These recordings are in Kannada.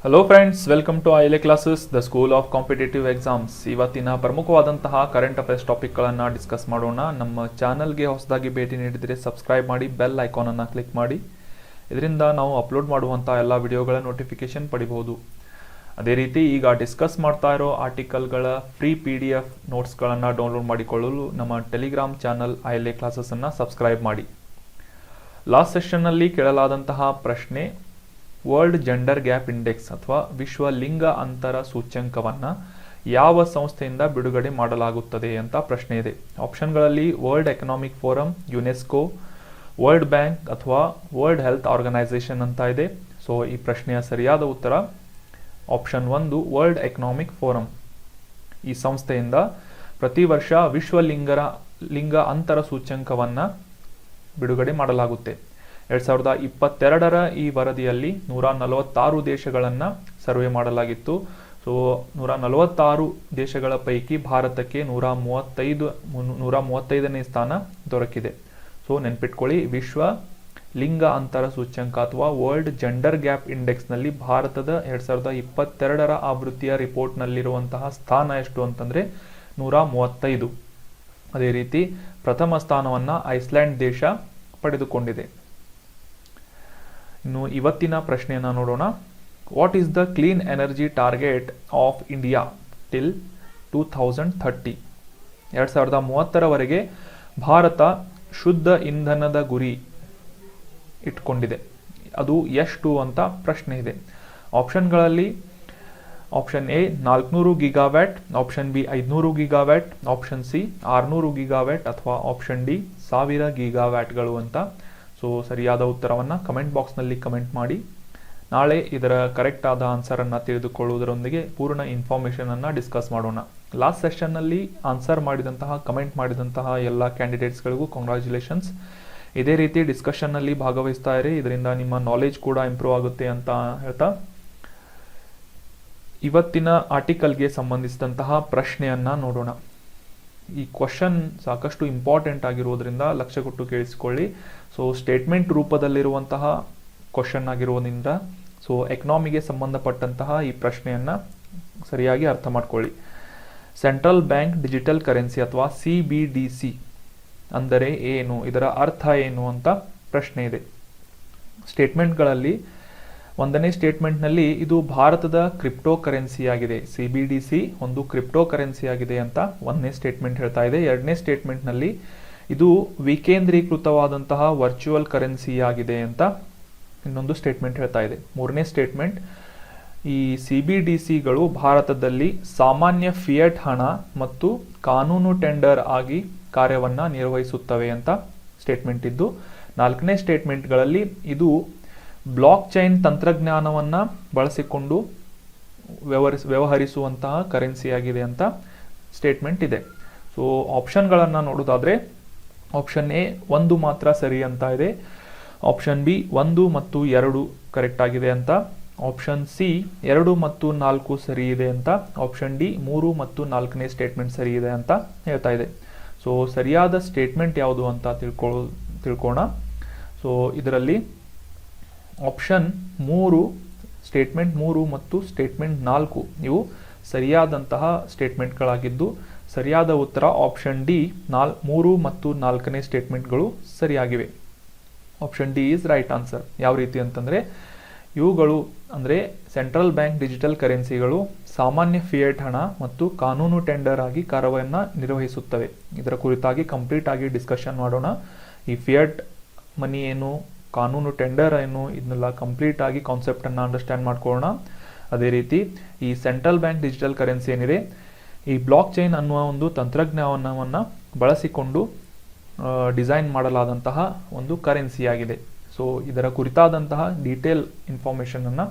Hello friends, welcome to ILA classes, the school of competitive exams. ಇವತ್ತಿನ ಪ್ರಮುಖವಾದಂತಹ ಕರೆಂಟ್ ಅಫೇರ್ಸ್ ಟಾಪಿಕ್ಗಳನ್ನು ಡಿಸ್ಕಸ್ ಮಾಡೋಣ. ನಮ್ಮ ಚಾನಲ್ಗೆ ಹೊಸದಾಗಿ ಭೇಟಿ ನೀಡಿದರೆ ಸಬ್ಸ್ಕ್ರೈಬ್ ಮಾಡಿ, ಬೆಲ್ ಐಕಾನನ್ನು ಕ್ಲಿಕ್ ಮಾಡಿ. ಇದರಿಂದ ನಾವು ಅಪ್ಲೋಡ್ ಮಾಡುವಂಥ ಎಲ್ಲ ವಿಡಿಯೋಗಳ ನೋಟಿಫಿಕೇಶನ್ ಪಡಿಬಹುದು. ಅದೇ ರೀತಿ ಈಗ ಡಿಸ್ಕಸ್ ಮಾಡ್ತಾ ಇರೋ ಆರ್ಟಿಕಲ್ಗಳ ಫ್ರೀ PDF ನೋಟ್ಸ್ಗಳನ್ನು ಡೌನ್ಲೋಡ್ ಮಾಡಿಕೊಳ್ಳಲು ನಮ್ಮ ಟೆಲಿಗ್ರಾಮ್ ಚಾನಲ್ ಐಎಲ್ಎ ಕ್ಲಾಸಸ್ಸನ್ನು ಸಬ್ಸ್ಕ್ರೈಬ್ ಮಾಡಿ. ಲಾಸ್ಟ್ ಸೆಷನ್ನಲ್ಲಿ ಕೇಳಲಾದಂತಹ ಪ್ರಶ್ನೆ, ವರ್ಲ್ಡ್ ಜೆಂಡರ್ ಗ್ಯಾಪ್ ಇಂಡೆಕ್ಸ್ ಅಥವಾ ವಿಶ್ವ ಲಿಂಗ ಅಂತರ ಸೂಚ್ಯಂಕವನ್ನು ಯಾವ ಸಂಸ್ಥೆಯಿಂದ ಬಿಡುಗಡೆ ಮಾಡಲಾಗುತ್ತದೆ ಅಂತ ಪ್ರಶ್ನೆ ಇದೆ. ಆಪ್ಷನ್ಗಳಲ್ಲಿ World Economic Forum, UNESCO, World Bank ಅಥವಾ ವರ್ಲ್ಡ್ ಹೆಲ್ತ್ ಆರ್ಗನೈಸೇಷನ್ ಅಂತ ಇದೆ. ಸೊ ಈ ಪ್ರಶ್ನೆಯ ಸರಿಯಾದ ಉತ್ತರ ಆಪ್ಷನ್ 1, ವರ್ಲ್ಡ್ ಎಕನಾಮಿಕ್ ಫೋರಂ. ಈ ಸಂಸ್ಥೆಯಿಂದ ಪ್ರತಿ ವರ್ಷ ವಿಶ್ವ ಲಿಂಗ ಅಂತರ ಸೂಚ್ಯಂಕವನ್ನು ಬಿಡುಗಡೆ ಮಾಡಲಾಗುತ್ತೆ. 2022ರ ಈ ವರದಿಯಲ್ಲಿ 146 ದೇಶಗಳನ್ನು ಸರ್ವೆ ಮಾಡಲಾಗಿತ್ತು. ಸೊ 146 ದೇಶಗಳ ಪೈಕಿ ಭಾರತಕ್ಕೆ 135ನೇ ಸ್ಥಾನ ದೊರಕಿದೆ. ಸೊ ನೆನ್ಪಿಟ್ಕೊಳ್ಳಿ, ವಿಶ್ವ ಲಿಂಗ ಅಂತರ ಸೂಚ್ಯಂಕ ಅಥವಾ ವರ್ಲ್ಡ್ ಜೆಂಡರ್ ಗ್ಯಾಪ್ ಇಂಡೆಕ್ಸ್ನಲ್ಲಿ ಭಾರತದ 2022ರ ಆವೃತ್ತಿಯ ರಿಪೋರ್ಟ್ನಲ್ಲಿರುವಂತಹ ಸ್ಥಾನ ಎಷ್ಟು ಅಂತಂದರೆ 135. ಅದೇ ರೀತಿ ಪ್ರಥಮ ಸ್ಥಾನವನ್ನು ಐಸ್ಲ್ಯಾಂಡ್ ದೇಶ ಪಡೆದುಕೊಂಡಿದೆ. ಇನ್ನು ಇವತ್ತಿನ ಪ್ರಶ್ನೆಯನ್ನು ನೋಡೋಣ. What is the clean energy target of India till 2030? 2030ರವರೆಗೆ ಭಾರತ ಶುದ್ಧ ಇಂಧನದ ಗುರಿ ಇಟ್ಕೊಂಡಿದೆ. ಅದು ಎಷ್ಟು ಅಂತ ಪ್ರಶ್ನೆ ಇದೆ. ಆಪ್ಷನ್ಗಳಲ್ಲಿ option A 400 gigawatt, option B 500 gigawatt, option C 600 gigawatt ಅಥವಾ ಆಪ್ಷನ್ ಡಿ 1000 ಗಿಗಾವ್ಯಾಟ್ಗಳು ಅಂತ. ಸೊ ಸರಿಯಾದ ಉತ್ತರವನ್ನು ಕಮೆಂಟ್ ಬಾಕ್ಸ್ನಲ್ಲಿ ಕಮೆಂಟ್ ಮಾಡಿ. ನಾಳೆ ಇದರ ಕರೆಕ್ಟ್ ಆದ ಆನ್ಸರನ್ನು ತಿಳಿದುಕೊಳ್ಳುವುದರೊಂದಿಗೆ ಪೂರ್ಣ ಇನ್ಫಾರ್ಮೇಷನನ್ನು ಡಿಸ್ಕಸ್ ಮಾಡೋಣ. ಲಾಸ್ಟ್ ಸೆಷನ್ನಲ್ಲಿ ಆನ್ಸರ್ ಮಾಡಿದಂತಹ, ಕಮೆಂಟ್ ಮಾಡಿದಂತಹ ಎಲ್ಲ ಕ್ಯಾಂಡಿಡೇಟ್ಸ್ಗಳಿಗೂ ಕಂಗ್ರ್ಯಾಚುಲೇಷನ್ಸ್. ಇದೇ ರೀತಿ ಡಿಸ್ಕಷನ್ನಲ್ಲಿ ಭಾಗವಹಿಸ್ತಾ ಇರಿ, ಇದರಿಂದ ನಿಮ್ಮ ನಾಲೆಜ್ ಕೂಡ ಇಂಪ್ರೂವ್ ಆಗುತ್ತೆ ಅಂತ ಹೇಳ್ತಾ ಇವತ್ತಿನ ಆರ್ಟಿಕಲ್ಗೆ ಸಂಬಂಧಿಸಿದಂತಹ ಪ್ರಶ್ನೆಯನ್ನು ನೋಡೋಣ. ಈ ಕ್ವಶನ್ ಸಾಕಷ್ಟು ಇಂಪಾರ್ಟೆಂಟ್ ಆಗಿರೋದ್ರಿಂದ ಲಕ್ಷ್ಯ ಕೊಟ್ಟು ಕೇಳಿಸಿಕೊಳ್ಳಿ. ಸೊ ಸ್ಟೇಟ್ಮೆಂಟ್ ರೂಪದಲ್ಲಿರುವಂತಹ ಕ್ವಶನ್ ಆಗಿರೋದ್ರಿಂದ ಸೊ ಎಕನಾಮಿಗೆ ಸಂಬಂಧಪಟ್ಟಂತಹ ಈ ಪ್ರಶ್ನೆಯನ್ನು ಸರಿಯಾಗಿ ಅರ್ಥ ಮಾಡ್ಕೊಳ್ಳಿ. ಸೆಂಟ್ರಲ್ ಬ್ಯಾಂಕ್ ಡಿಜಿಟಲ್ ಕರೆನ್ಸಿ ಅಥವಾ CBDC ಅಂದರೆ ಏನು, ಇದರ ಅರ್ಥ ಏನು ಅಂತ ಪ್ರಶ್ನೆ ಇದೆ. ಸ್ಟೇಟ್ಮೆಂಟ್ಗಳಲ್ಲಿ 1ನೇ ಸ್ಟೇಟ್ಮೆಂಟ್ನಲ್ಲಿ ಇದು ಭಾರತದ ಕ್ರಿಪ್ಟೋ ಕರೆನ್ಸಿ ಆಗಿದೆ. CBDC ಒಂದು ಕ್ರಿಪ್ಟೋ ಕರೆನ್ಸಿ ಆಗಿದೆ ಅಂತ 1ನೇ ಸ್ಟೇಟ್ಮೆಂಟ್ ಹೇಳ್ತಾ ಇದೆ. 2ನೇ ಸ್ಟೇಟ್ಮೆಂಟ್ನಲ್ಲಿ ಇದು ವಿಕೇಂದ್ರೀಕೃತವಾದಂತಹ ವರ್ಚುವಲ್ ಕರೆನ್ಸಿ ಆಗಿದೆ ಅಂತ ಇನ್ನೊಂದು ಸ್ಟೇಟ್ಮೆಂಟ್ ಹೇಳ್ತಾ ಇದೆ. 3ನೇ ಸ್ಟೇಟ್ಮೆಂಟ್, ಈ CBDCಗಳು ಭಾರತದಲ್ಲಿ ಸಾಮಾನ್ಯ ಫಿಯಟ್ ಹಣ ಮತ್ತು ಕಾನೂನು ಟೆಂಡರ್ ಆಗಿ ಕಾರ್ಯವನ್ನು ನಿರ್ವಹಿಸುತ್ತವೆ ಅಂತ ಸ್ಟೇಟ್ಮೆಂಟ್ ಇದ್ದು, 4ನೇ ಸ್ಟೇಟ್ಮೆಂಟ್ಗಳಲ್ಲಿ ಇದು ಬ್ಲಾಕ್ ಚೈನ್ ತಂತ್ರಜ್ಞಾನವನ್ನು ಬಳಸಿಕೊಂಡು ವ್ಯವಹರಿಸುವಂತಹ ಕರೆನ್ಸಿ ಆಗಿದೆ ಅಂತ ಸ್ಟೇಟ್ಮೆಂಟ್ ಇದೆ. ಸೊ ಆಪ್ಷನ್ಗಳನ್ನು ನೋಡೋದಾದರೆ ಆಪ್ಷನ್ ಎ 1 ಮಾತ್ರ ಸರಿ ಅಂತ ಇದೆ, ಆಪ್ಷನ್ ಬಿ 1 ಮತ್ತು 2 ಕರೆಕ್ಟ್ ಆಗಿದೆ ಅಂತ, ಆಪ್ಷನ್ ಸಿ 2 ಮತ್ತು 4 ಸರಿ ಇದೆ ಅಂತ, ಆಪ್ಷನ್ ಡಿ 3 ಮತ್ತು 4ನೇ ಸ್ಟೇಟ್ಮೆಂಟ್ ಸರಿ ಇದೆ ಅಂತ ಹೇಳ್ತಾ ಇದೆ. ಸೊ ಸರಿಯಾದ ಸ್ಟೇಟ್ಮೆಂಟ್ ಯಾವುದು ಅಂತ ತಿಳ್ಕೋಣ. ಸೊ ಇದರಲ್ಲಿ ಆಪ್ಷನ್ 3, ಸ್ಟೇಟ್ಮೆಂಟ್ 3 ಮತ್ತು ಸ್ಟೇಟ್ಮೆಂಟ್ 4 ಇವು ಸರಿಯಾದಂತಹ ಸ್ಟೇಟ್ಮೆಂಟ್ಗಳಾಗಿದ್ದು, ಸರಿಯಾದ ಉತ್ತರ ಆಪ್ಷನ್ ಡಿ 3 ಮತ್ತು 4ನೇ ಸ್ಟೇಟ್ಮೆಂಟ್ಗಳು ಸರಿಯಾಗಿವೆ. Option D is right answer. ಯಾವ ರೀತಿ ಅಂತಂದರೆ, ಇವುಗಳು ಅಂದರೆ ಸೆಂಟ್ರಲ್ ಬ್ಯಾಂಕ್ ಡಿಜಿಟಲ್ ಕರೆನ್ಸಿಗಳು ಸಾಮಾನ್ಯ ಫಿಯಟ್ ಹಣ ಮತ್ತು ಕಾನೂನು ಟೆಂಡರ್ ಆಗಿ ಕಾರ್ಯವನ್ನು ನಿರ್ವಹಿಸುತ್ತವೆ. ಇದರ ಕುರಿತಾಗಿ ಕಂಪ್ಲೀಟ್ ಆಗಿ ಡಿಸ್ಕಷನ್ ಮಾಡೋಣ. ಈ ಫಿಯಟ್ ಮನಿ ಏನು, ಕಾನೂನು ಟೆಂಡರ್ ಏನು, ಇದನ್ನೆಲ್ಲ ಕಂಪ್ಲೀಟ್ ಆಗಿ ಕಾನ್ಸೆಪ್ಟನ್ನು ಅಂಡರ್ಸ್ಟ್ಯಾಂಡ್ ಮಾಡ್ಕೊಳ್ಳೋಣ. ಅದೇ ರೀತಿ ಈ ಸೆಂಟ್ರಲ್ ಬ್ಯಾಂಕ್ ಡಿಜಿಟಲ್ ಕರೆನ್ಸಿ ಏನಿದೆ, ಈ ಬ್ಲಾಕ್ ಚೈನ್ ಅನ್ನುವ ಒಂದು ತಂತ್ರಜ್ಞಾನವನ್ನು ಬಳಸಿಕೊಂಡು ಡಿಸೈನ್ ಮಾಡಲಾದಂತಹ ಒಂದು ಕರೆನ್ಸಿ ಆಗಿದೆ. ಸೊ ಇದರ ಕುರಿತಾದಂತಹ ಡೀಟೇಲ್ ಇನ್ಫಾರ್ಮೇಷನನ್ನು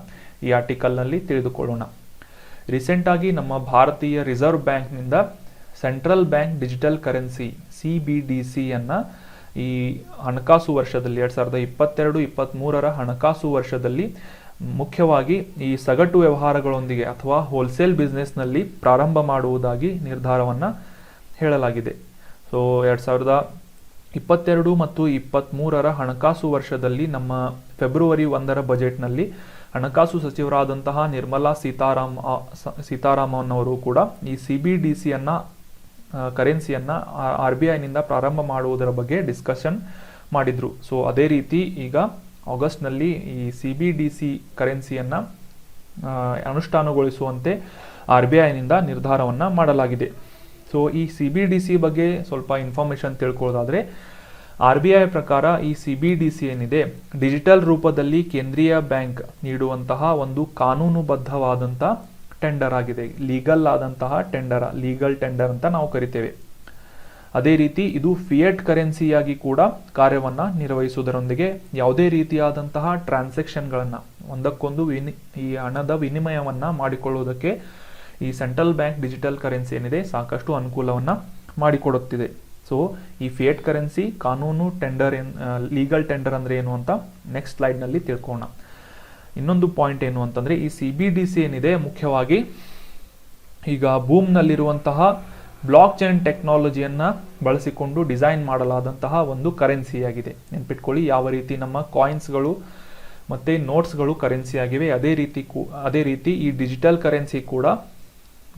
ಈ ಆರ್ಟಿಕಲ್ನಲ್ಲಿ ತಿಳಿದುಕೊಳ್ಳೋಣ. ರೀಸೆಂಟಾಗಿ ನಮ್ಮ ಭಾರತೀಯ ರಿಸರ್ವ್ ಬ್ಯಾಂಕ್ನಿಂದ ಸೆಂಟ್ರಲ್ ಬ್ಯಾಂಕ್ ಡಿಜಿಟಲ್ ಕರೆನ್ಸಿ CBDCಯನ್ನು ಈ ಹಣಕಾಸು ವರ್ಷದಲ್ಲಿ 2022-23ರ ಹಣಕಾಸು ವರ್ಷದಲ್ಲಿ ಮುಖ್ಯವಾಗಿ ಈ ಸಗಟು ವ್ಯವಹಾರಗಳೊಂದಿಗೆ ಅಥವಾ ಹೋಲ್ಸೇಲ್ ಬಿಸ್ನೆಸ್ನಲ್ಲಿ ಪ್ರಾರಂಭ ಮಾಡುವುದಾಗಿ ನಿರ್ಧಾರವನ್ನು ಹೇಳಲಾಗಿದೆ. ಸೊ 22 ಮತ್ತು 23ರ ಹಣಕಾಸು ವರ್ಷದಲ್ಲಿ ನಮ್ಮ ಫೆಬ್ರವರಿ 1ರ ಬಜೆಟ್ನಲ್ಲಿ ಹಣಕಾಸು ಸಚಿವರಾದಂತಹ ನಿರ್ಮಲಾ ಸೀತಾರಾಮನ್ ಅವರು ಕೂಡ ಈ CBDCಯನ್ನು ಕರೆನ್ಸಿಯನ್ನು RBIನಿಂದ ಪ್ರಾರಂಭ ಮಾಡುವುದರ ಬಗ್ಗೆ ಡಿಸ್ಕಷನ್ ಮಾಡಿದ್ರು. ಸೊ ಅದೇ ರೀತಿ ಈಗ ಆಗಸ್ಟ್ನಲ್ಲಿ ಈ CBDC ಕರೆನ್ಸಿಯನ್ನು ಅನುಷ್ಠಾನಗೊಳಿಸುವಂತೆ RBIನಿಂದ ನಿರ್ಧಾರವನ್ನು ಮಾಡಲಾಗಿದೆ. ಸೊ ಈ CBDC ಬಗ್ಗೆ ಸ್ವಲ್ಪ ಇನ್ಫಾರ್ಮೇಷನ್ ತಿಳ್ಕೊಳ್ಳೋದಾದರೆ, RBI ಪ್ರಕಾರ ಈ CBDC ಏನಿದೆ ಡಿಜಿಟಲ್ ರೂಪದಲ್ಲಿ ಕೇಂದ್ರೀಯ ಬ್ಯಾಂಕ್ ನೀಡುವಂತಹ ಒಂದು ಕಾನೂನುಬದ್ಧವಾದಂಥ ಟೆಂಡರ್ ಆಗಿದೆ. ಲೀಗಲ್ ಆದಂತಹ ಟೆಂಡರ್, ಲೀಗಲ್ ಟೆಂಡರ್ ಅಂತ ನಾವು ಕರಿತೇವೆ. ಅದೇ ರೀತಿ ಇದು ಫಿಯೆಟ್ ಕರೆನ್ಸಿಯಾಗಿ ಕೂಡ ಕಾರ್ಯವನ್ನು ನಿರ್ವಹಿಸುವುದರೊಂದಿಗೆ ಯಾವುದೇ ರೀತಿಯಾದಂತಹ ಟ್ರಾನ್ಸಾಕ್ಷನ್ಗಳನ್ನು ಒಂದಕ್ಕೊಂದು ಈ ಹಣದ ವಿನಿಮಯವನ್ನು ಮಾಡಿಕೊಳ್ಳುವುದಕ್ಕೆ ಈ ಸೆಂಟ್ರಲ್ ಬ್ಯಾಂಕ್ ಡಿಜಿಟಲ್ ಕರೆನ್ಸಿ ಏನಿದೆ ಸಾಕಷ್ಟು ಅನುಕೂಲವನ್ನು ಮಾಡಿಕೊಡುತ್ತಿದೆ. ಸೊ ಈ ಫಿಯೆಟ್ ಕರೆನ್ಸಿ ಕಾನೂನು ಟೆಂಡರ್ ಲೀಗಲ್ ಟೆಂಡರ್ ಅಂದರೆ ಏನು ಅಂತ ನೆಕ್ಸ್ಟ್ ಸ್ಲೈಡ್ನಲ್ಲಿ ತಿಳ್ಕೊಳ್ಳೋಣ. ಇನ್ನೊಂದು ಪಾಯಿಂಟ್ ಏನು ಅಂತಂದರೆ, ಈ CBDC ಏನಿದೆ ಮುಖ್ಯವಾಗಿ ಈಗ ಬೂಮ್ನಲ್ಲಿರುವಂತಹ ಬ್ಲಾಕ್ ಚೈನ್ ಟೆಕ್ನಾಲಜಿಯನ್ನು ಬಳಸಿಕೊಂಡು ಡಿಸೈನ್ ಮಾಡಲಾದಂತಹ ಒಂದು ಕರೆನ್ಸಿಯಾಗಿದೆ. ನೆನ್ಪಿಟ್ಕೊಳ್ಳಿ, ಯಾವ ರೀತಿ ನಮ್ಮ ಕಾಯಿನ್ಸ್ಗಳು ಮತ್ತು ನೋಟ್ಸ್ಗಳು ಕರೆನ್ಸಿಯಾಗಿವೆ ಅದೇ ರೀತಿ ಈ ಡಿಜಿಟಲ್ ಕರೆನ್ಸಿ ಕೂಡ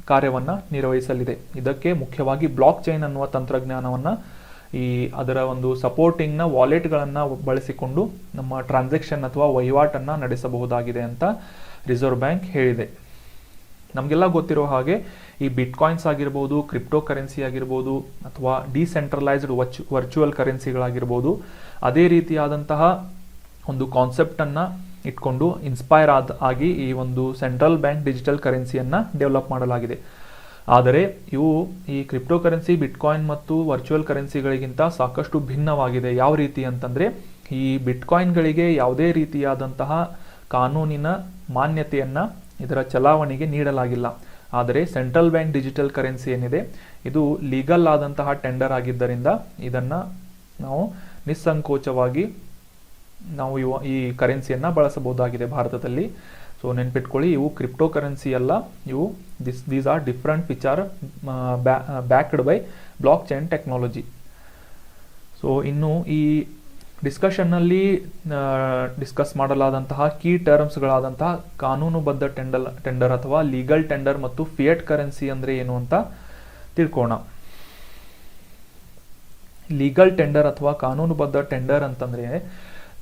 ಕಾರ್ಯವನ್ನು ನಿರ್ವಹಿಸಲಿದೆ. ಇದಕ್ಕೆ ಮುಖ್ಯವಾಗಿ ಬ್ಲಾಕ್ ಚೈನ್ ಅನ್ನುವ ತಂತ್ರಜ್ಞಾನವನ್ನು ಅದರ ಒಂದು ಸಪೋರ್ಟಿಂಗ್ನ ವಾಲೆಟ್ಗಳನ್ನು ಬಳಸಿಕೊಂಡು ನಮ್ಮ ಟ್ರಾನ್ಸಾಕ್ಷನ್ ಅಥವಾ ವಹಿವಾಟನ್ನು ನಡೆಸಬಹುದಾಗಿದೆ ಅಂತ ರಿಸರ್ವ್ ಬ್ಯಾಂಕ್ ಹೇಳಿದೆ. ನಮಗೆಲ್ಲ ಗೊತ್ತಿರೋ ಹಾಗೆ ಈ ಬಿಟ್ಕಾಯಿನ್ಸ್ ಆಗಿರ್ಬೋದು, ಕ್ರಿಪ್ಟೋ ಕರೆನ್ಸಿ ಆಗಿರ್ಬೋದು, ಅಥವಾ ಡಿಸೆಂಟ್ರಲೈಸ್ಡ್ ವರ್ಚುವಲ್ ಕರೆನ್ಸಿಗಳಾಗಿರ್ಬೋದು, ಅದೇ ರೀತಿಯಾದಂತಹ ಒಂದು ಕಾನ್ಸೆಪ್ಟನ್ನು ಇಟ್ಕೊಂಡು ಇನ್ಸ್ಪೈರ್ ಆಗಿ ಈ ಒಂದು ಸೆಂಟ್ರಲ್ ಬ್ಯಾಂಕ್ ಡಿಜಿಟಲ್ ಕರೆನ್ಸಿಯನ್ನು ಡೆವಲಪ್ ಮಾಡಲಾಗಿದೆ. ಆದರೆ ಇವು ಈ ಕ್ರಿಪ್ಟೋ ಕರೆನ್ಸಿ, ಬಿಟ್ಕಾಯಿನ್ ಮತ್ತು ವರ್ಚುವಲ್ ಕರೆನ್ಸಿಗಳಿಗಿಂತ ಸಾಕಷ್ಟು ಭಿನ್ನವಾಗಿದೆ. ಯಾವ ರೀತಿ ಅಂತಂದರೆ, ಈ ಬಿಟ್ಕಾಯಿನ್ಗಳಿಗೆ ಯಾವುದೇ ರೀತಿಯಾದಂತಹ ಕಾನೂನಿನ ಮಾನ್ಯತೆಯನ್ನು ಇದರ ಚಲಾವಣೆಗೆ ನೀಡಲಾಗಿಲ್ಲ. ಆದರೆ ಸೆಂಟ್ರಲ್ ಬ್ಯಾಂಕ್ ಡಿಜಿಟಲ್ ಕರೆನ್ಸಿ ಏನಿದೆ ಇದು ಲೀಗಲ್ ಆದಂತಹ ಟೆಂಡರ್ ಆಗಿದ್ದರಿಂದ ಇದನ್ನು ನಾವು ನಿಸ್ಸಂಕೋಚವಾಗಿ ನಾವು ಈ ಕರೆನ್ಸಿಯನ್ನು ಬಳಸಬಹುದಾಗಿದೆ ಭಾರತದಲ್ಲಿ. ಸೊ ನೆನ್ಪಿಟ್ಕೊಳ್ಳಿ, ಇವು ಕ್ರಿಪ್ಟೋ ಕರೆನ್ಸಿ ಅಲ್ಲ, ಇವು these are different which are backed by blockchain technology. So ಇನ್ನು ಈ ಡಿಸ್ಕಷನ್ನಲ್ಲಿ ಡಿಸ್ಕಸ್ ಮಾಡಲಾದಂತಹ ಕೀ ಟರ್ಮ್ಸ್ಗಳಾದಂತಹ ಕಾನೂನುಬದ್ಧ ಟೆಂಡರ್ ಅಥವಾ ಲೀಗಲ್ ಟೆಂಡರ್ ಮತ್ತು ಫಿಯೆಟ್ ಕರೆನ್ಸಿ ಅಂದರೆ ಏನು ಅಂತ ತಿಳ್ಕೋಣ. ಲೀಗಲ್ ಟೆಂಡರ್ ಅಥವಾ ಕಾನೂನುಬದ್ಧ ಟೆಂಡರ್ ಅಂತಂದರೆ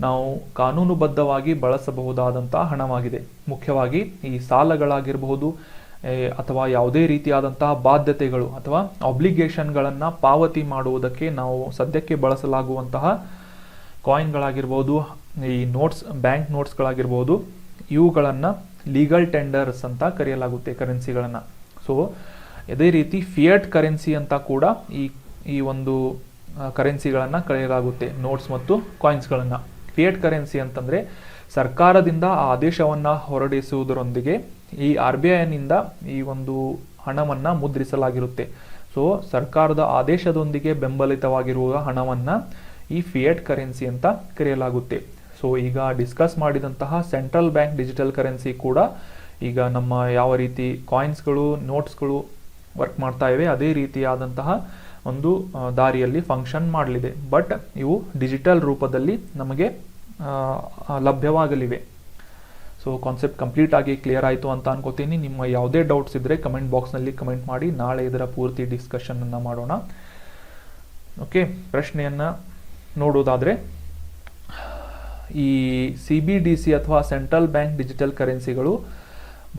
ನಾವು ಕಾನೂನುಬದ್ಧವಾಗಿ ಬಳಸಬಹುದಾದಂತಹ ಹಣವಾಗಿದೆ. ಮುಖ್ಯವಾಗಿ ಈ ಸಾಲಗಳಾಗಿರಬಹುದು ಅಥವಾ ಯಾವುದೇ ರೀತಿಯಾದಂತಹ ಬಾಧ್ಯತೆಗಳು ಅಥವಾ ಆಬ್ಲಿಗೇಷನ್ಗಳನ್ನು ಪಾವತಿ ಮಾಡುವುದಕ್ಕೆ ನಾವು ಸದ್ಯಕ್ಕೆ ಬಳಸಲಾಗುವಂತಹ ಕಾಯಿನ್ಗಳಾಗಿರ್ಬೋದು, ಈ ನೋಟ್ಸ್, ಬ್ಯಾಂಕ್ ನೋಟ್ಸ್ಗಳಾಗಿರ್ಬೋದು, ಇವುಗಳನ್ನು ಲೀಗಲ್ ಟೆಂಡರ್ಸ್ ಅಂತ ಕರೆಯಲಾಗುತ್ತೆ ಕರೆನ್ಸಿಗಳನ್ನು. ಸೊ ಅದೇ ರೀತಿ ಫಿಯೆಟ್ ಕರೆನ್ಸಿ ಅಂತ ಕೂಡ ಈ ಒಂದು ಕರೆನ್ಸಿಗಳನ್ನು ಕರೆಯಲಾಗುತ್ತೆ, ನೋಟ್ಸ್ ಮತ್ತು ಕಾಯಿನ್ಸ್ಗಳನ್ನು. ಫಿಯೆಟ್ ಕರೆನ್ಸಿ ಅಂತಂದರೆ ಸರ್ಕಾರದಿಂದ ಆದೇಶವನ್ನು ಹೊರಡಿಸುವುದರೊಂದಿಗೆ ಈ RBIನಿಂದ ಈ ಒಂದು ಹಣವನ್ನು ಮುದ್ರಿಸಲಾಗಿರುತ್ತೆ. ಸೊ ಸರ್ಕಾರದ ಆದೇಶದೊಂದಿಗೆ ಬೆಂಬಲಿತವಾಗಿರುವ ಹಣವನ್ನು ಈ ಫಿಯೆಟ್ ಕರೆನ್ಸಿ ಅಂತ ಕರೆಯಲಾಗುತ್ತೆ. ಸೊ ಈಗ ಡಿಸ್ಕಸ್ ಮಾಡಿದಂತಹ ಸೆಂಟ್ರಲ್ ಬ್ಯಾಂಕ್ ಡಿಜಿಟಲ್ ಕರೆನ್ಸಿ ಕೂಡ ಈಗ ನಮ್ಮ ಯಾವ ರೀತಿ ಕಾಯಿನ್ಸ್ಗಳು, ನೋಟ್ಸ್ಗಳು ವರ್ಕ್ ಮಾಡ್ತಾ ಇವೆ ಅದೇ ರೀತಿಯಾದಂತಹ ಒಂದು ದಾರಿಯಲ್ಲಿ ಫಂಕ್ಷನ್ ಮಾಡಲಿದೆ. ಬಟ್ ಇವು ಡಿಜಿಟಲ್ ರೂಪದಲ್ಲಿ ನಮಗೆ ಲಭ್ಯವಾಗಲಿವೆ. ಸೊ ಕಾನ್ಸೆಪ್ಟ್ ಕಂಪ್ಲೀಟ್ ಆಗಿ ಕ್ಲಿಯರ್ ಆಯಿತು ಅಂತ ಅನ್ಕೋತೀನಿ. ನಿಮ್ಮ ಯಾವುದೇ ಡೌಟ್ಸ್ ಇದ್ದರೆ ಕಮೆಂಟ್ ಬಾಕ್ಸ್ನಲ್ಲಿ ಕಮೆಂಟ್ ಮಾಡಿ, ನಾಳೆ ಇದರ ಪೂರ್ತಿ ಡಿಸ್ಕಷನನ್ನು ಮಾಡೋಣ. ಓಕೆ, ಪ್ರಶ್ನೆಯನ್ನು ನೋಡೋದಾದರೆ, ಈ CBDC ಅಥವಾ ಸೆಂಟ್ರಲ್ ಬ್ಯಾಂಕ್ ಡಿಜಿಟಲ್ ಕರೆನ್ಸಿಗಳು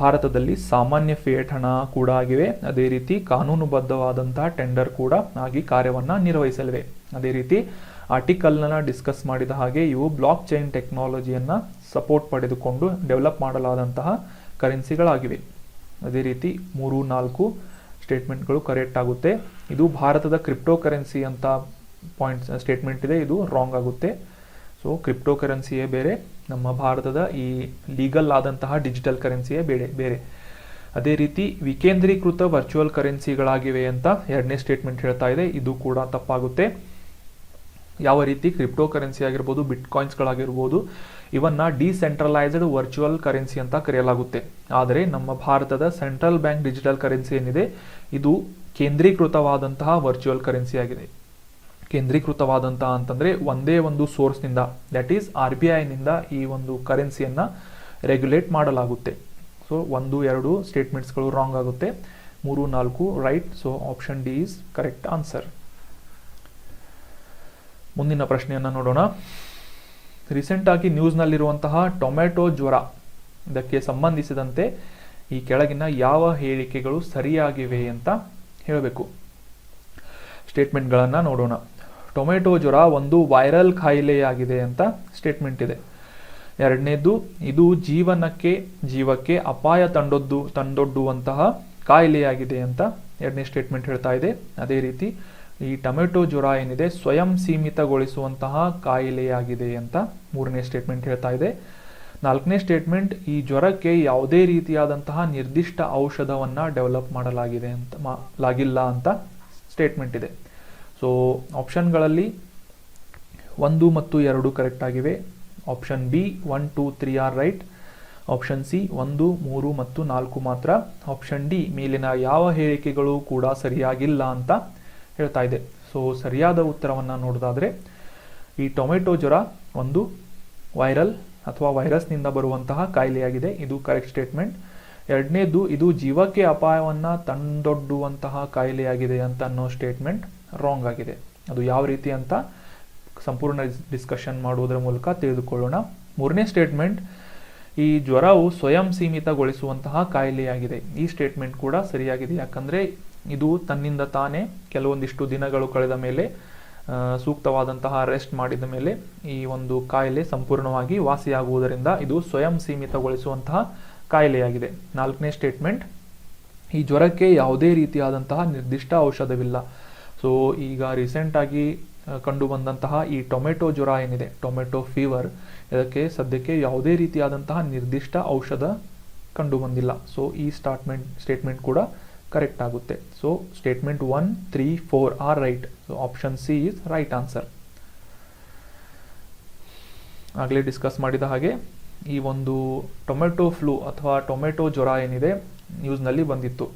ಭಾರತದಲ್ಲಿ ಸಾಮಾನ್ಯ ಫಿಯೆಟ್ ಹಣ ಕೂಡ ಆಗಿವೆ. ಅದೇ ರೀತಿ ಕಾನೂನುಬದ್ಧವಾದಂತಹ ಟೆಂಡರ್ ಕೂಡ ಆಗಿ ಕಾರ್ಯವನ್ನು ನಿರ್ವಹಿಸಲಿವೆ. ಅದೇ ರೀತಿ ಆರ್ಟಿಕಲ್ನ ಡಿಸ್ಕಸ್ ಮಾಡಿದ ಹಾಗೆ ಇವು ಬ್ಲಾಕ್ ಚೈನ್ ಟೆಕ್ನಾಲಜಿಯನ್ನು ಸಪೋರ್ಟ್ ಪಡೆದುಕೊಂಡು ಡೆವಲಪ್ ಮಾಡಲಾದಂತಹ ಕರೆನ್ಸಿಗಳಾಗಿವೆ. ಅದೇ ರೀತಿ 3-4 ಸ್ಟೇಟ್ಮೆಂಟ್ಗಳು ಕರೆಕ್ಟ್ ಆಗುತ್ತೆ. ಇದು ಭಾರತದ ಕ್ರಿಪ್ಟೋ ಕರೆನ್ಸಿ ಅಂತ ಸ್ಟೇಟ್ಮೆಂಟ್ ಇದೆ, ಇದು ರಾಂಗ್ ಆಗುತ್ತೆ. ಸೊ ಕ್ರಿಪ್ಟೋ ಕರೆನ್ಸಿಯೇ ಬೇರೆ, ನಮ್ಮ ಭಾರತದ ಈ ಲೀಗಲ್ ಆದಂತಹ ಡಿಜಿಟಲ್ ಕರೆನ್ಸಿಯೇ ಬೇರೆ. ಅದೇ ರೀತಿ ವಿಕೇಂದ್ರೀಕೃತ ವರ್ಚುವಲ್ ಕರೆನ್ಸಿಗಳಾಗಿವೆ ಅಂತ ಎರಡನೇ ಸ್ಟೇಟ್ಮೆಂಟ್ ಹೇಳ್ತಾ ಇದೆ, ಇದು ಕೂಡ ತಪ್ಪಾಗುತ್ತೆ. ಯಾವ ರೀತಿ ಕ್ರಿಪ್ಟೋ ಕರೆನ್ಸಿ ಆಗಿರ್ಬೋದು, ಬಿಟ್ಕಾಯಿನ್ಸ್ಗಳಾಗಿರ್ಬೋದು, ಇವನ್ನ ಡಿಸೆಂಟ್ರಲೈಸ್ಡ್ ವರ್ಚುವಲ್ ಕರೆನ್ಸಿ ಅಂತ ಕರೆಯಲಾಗುತ್ತೆ. ಆದರೆ ನಮ್ಮ ಭಾರತದ ಸೆಂಟ್ರಲ್ ಬ್ಯಾಂಕ್ ಡಿಜಿಟಲ್ ಕರೆನ್ಸಿ ಏನಿದೆ ಇದು ಕೇಂದ್ರೀಕೃತವಾದಂತಹ ವರ್ಚುವಲ್ ಕರೆನ್ಸಿ ಆಗಿದೆ. ಕೇಂದ್ರೀಕೃತವಾದಂತಹ ಅಂತಂದರೆ ಒಂದೇ ಒಂದು ಸೋರ್ಸ್ನಿಂದ, ದ್ಯಾಟ್ ಈಸ್ RBIನಿಂದ ಈ ಒಂದು ಕರೆನ್ಸಿಯನ್ನು ರೆಗ್ಯುಲೇಟ್ ಮಾಡಲಾಗುತ್ತೆ. ಸೊ 1, 2 ಸ್ಟೇಟ್ಮೆಂಟ್ಸ್ಗಳು ರಾಂಗ್ ಆಗುತ್ತೆ, 3, 4 right. So option D is correct answer. ಮುಂದಿನ ಪ್ರಶ್ನೆಯನ್ನು ನೋಡೋಣ. ರೀಸೆಂಟಾಗಿ ನ್ಯೂಸ್ನಲ್ಲಿರುವಂತಹ ಟೊಮೆಟೊ ಜ್ವರ, ಇದಕ್ಕೆ ಸಂಬಂಧಿಸಿದಂತೆ ಈ ಕೆಳಗಿನ ಯಾವ ಹೇಳಿಕೆಗಳು ಸರಿಯಾಗಿವೆ ಅಂತ ಹೇಳಬೇಕು. ಸ್ಟೇಟ್ಮೆಂಟ್ಗಳನ್ನು ನೋಡೋಣ. ಟೊಮೆಟೊ ಜ್ವರ ಒಂದು ವೈರಲ್ ಕಾಯಿಲೆಯಾಗಿದೆ ಅಂತ ಸ್ಟೇಟ್ಮೆಂಟ್ ಇದೆ. ಎರಡನೇದು, ಇದು ಜೀವಕ್ಕೆ ಅಪಾಯ ತಂದೊಡ್ಡುವಂತಹ ಕಾಯಿಲೆಯಾಗಿದೆ ಅಂತ ಎರಡನೇ ಸ್ಟೇಟ್ಮೆಂಟ್ ಹೇಳ್ತಾ ಇದೆ. ಅದೇ ರೀತಿ ಈ ಟೊಮೆಟೊ ಜ್ವರ ಏನಿದೆ ಸ್ವಯಂ ಸೀಮಿತಗೊಳಿಸುವಂತಹ ಕಾಯಿಲೆಯಾಗಿದೆ ಅಂತ ಮೂರನೇ ಸ್ಟೇಟ್ಮೆಂಟ್ ಹೇಳ್ತಾ ಇದೆ. ನಾಲ್ಕನೇ ಸ್ಟೇಟ್ಮೆಂಟ್, ಈ ಜ್ವರಕ್ಕೆ ಯಾವುದೇ ರೀತಿಯಾದಂತಹ ನಿರ್ದಿಷ್ಟ ಔಷಧವನ್ನು ಡೆವಲಪ್ ಮಾಡಲಾಗಿಲ್ಲ ಅಂತ ಸ್ಟೇಟ್ಮೆಂಟ್ ಇದೆ. ಸೊ ಆಪ್ಷನ್ಗಳಲ್ಲಿ 1 ಮತ್ತು 2 ಕರೆಕ್ಟ್ ಆಗಿವೆ. Option B 1, 2, 3 are right. Option C 1, 3 ಮತ್ತು 4 ಮಾತ್ರ. ಆಪ್ಷನ್ ಡಿ ಮೇಲಿನ ಯಾವ ಹೇಳಿಕೆಗಳು ಕೂಡ ಸರಿಯಾಗಿಲ್ಲ ಅಂತ ಹೇಳ್ತಾ ಇದೆ. ಸೊ ಸರಿಯಾದ ಉತ್ತರವನ್ನು ನೋಡೋದಾದರೆ ಈ ಟೊಮೆಟೊ ಜ್ವರ ಒಂದು ವೈರಲ್ ಅಥವಾ ವೈರಸ್ನಿಂದ ಬರುವಂತಹ ಕಾಯಿಲೆಯಾಗಿದೆ, ಇದು ಕರೆಕ್ಟ್ ಸ್ಟೇಟ್ಮೆಂಟ್. ಎರಡನೇದು, ಇದು ಜೀವಕ್ಕೆ ಅಪಾಯವನ್ನು ತಂದೊಡ್ಡುವಂತಹ ಕಾಯಿಲೆಯಾಗಿದೆ ಅಂತ ಅನ್ನೋ ಸ್ಟೇಟ್ಮೆಂಟ್ ರಾಂಗ್ ಆಗಿದೆ. ಅದು ಯಾವ ರೀತಿ ಅಂತ ಸಂಪೂರ್ಣ ಡಿಸ್ಕಷನ್ ಮಾಡುವುದರ ಮೂಲಕ ತಿಳಿದುಕೊಳ್ಳೋಣ. ಮೂರನೇ ಸ್ಟೇಟ್ಮೆಂಟ್, ಈ ಜ್ವರವು ಸ್ವಯಂ ಸೀಮಿತಗೊಳಿಸುವಂತಹ ಕಾಯಿಲೆಯಾಗಿದೆ, ಈ ಸ್ಟೇಟ್ಮೆಂಟ್ ಕೂಡ ಸರಿಯಾಗಿದೆ. ಯಾಕಂದರೆ ಇದು ತನ್ನಿಂದ ತಾನೇ ಕೆಲವೊಂದಿಷ್ಟು ದಿನಗಳು ಕಳೆದ ಮೇಲೆ ಸೂಕ್ತವಾದಂತಹ ರೆಸ್ಟ್ ಮಾಡಿದ ಮೇಲೆ ಈ ಒಂದು ಕಾಯಿಲೆ ಸಂಪೂರ್ಣವಾಗಿ ವಾಸಿಯಾಗುವುದರಿಂದ ಇದು ಸ್ವಯಂ ಸೀಮಿತಗೊಳಿಸುವಂತಹ ಕಾಯಿಲೆಯಾಗಿದೆ. ನಾಲ್ಕನೇ ಸ್ಟೇಟ್ಮೆಂಟ್, ಈ ಜ್ವರಕ್ಕೆ ಯಾವುದೇ ರೀತಿಯಾದಂತಹ ನಿರ್ದಿಷ್ಟ ಔಷಧವಿಲ್ಲ. ಸೊ ಈಗ ರೀಸೆಂಟಾಗಿ ಕಂಡು ಬಂದಂತಹ ಈ ಟೊಮೆಟೊ ಜ್ವರ ಏನಿದೆ, ಟೊಮೆಟೊ ಫೀವರ್, ಇದಕ್ಕೆ ಸದ್ಯಕ್ಕೆ ಯಾವುದೇ ರೀತಿಯಾದಂತಹ ನಿರ್ದಿಷ್ಟ ಔಷಧ ಕಂಡು ಬಂದಿಲ್ಲ. ಸೊ ಈ ಸ್ಟೇಟ್ಮೆಂಟ್ ಕೂಡ ಕರೆಕ್ಟ್ ಆಗುತ್ತೆ. So statement 1, 3, 4 are right. So option C is right answer. ಆಗಲೇ ಡಿಸ್ಕಸ್ ಮಾಡಿದ ಹಾಗೆ ಈ ಒಂದು ಟೊಮೆಟೊ ಫ್ಲೂ ಅಥವಾ ಟೊಮೆಟೊ ಜ್ವರ ಏನಿದೆ ನ್ಯೂಸ್ನಲ್ಲಿ ಬಂದಿತ್ತು.